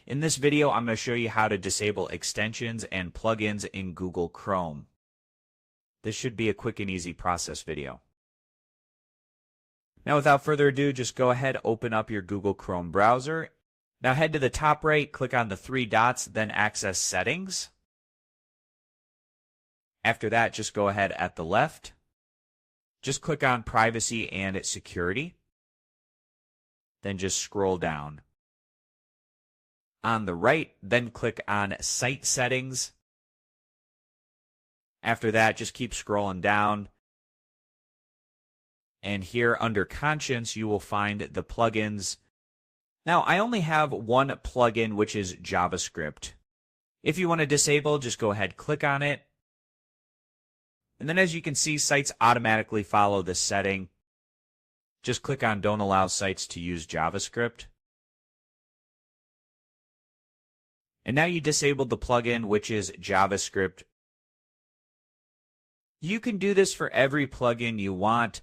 In this video, I'm going to show you how to disable extensions and plugins in Google Chrome. This should be a quick and easy process video. Now, without further ado, just go ahead, open up your Google Chrome browser. Now head to the top right, click on the three dots, then access Settings. After that, just go ahead at the left. Just click on Privacy and Security. Then just scroll down. On the right, then click on Site Settings. After that, just keep scrolling down. And here under Conscience, you will find the plugins. Now, I only have one plugin, which is JavaScript. If you want to disable, just go ahead, click on it. And then as you can see, sites automatically follow this setting. Just click on Don't Allow Sites to Use JavaScript. And now you disabled the plugin, which is JavaScript. You can do this for every plugin you want.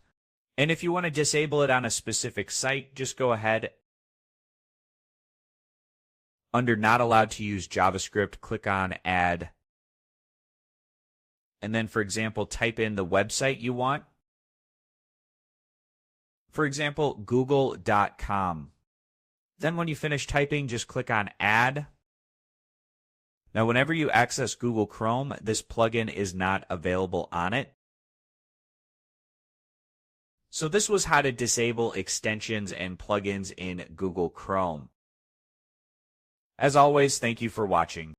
And if you want to disable it on a specific site, just go ahead. Under Not Allowed to Use JavaScript, click on Add. And then, for example, type in the website you want. For example, google.com. Then when you finish typing, just click on Add. Now, whenever you access Google Chrome, this plugin is not available on it. So this was how to disable extensions and plugins in Google Chrome. As always, thank you for watching.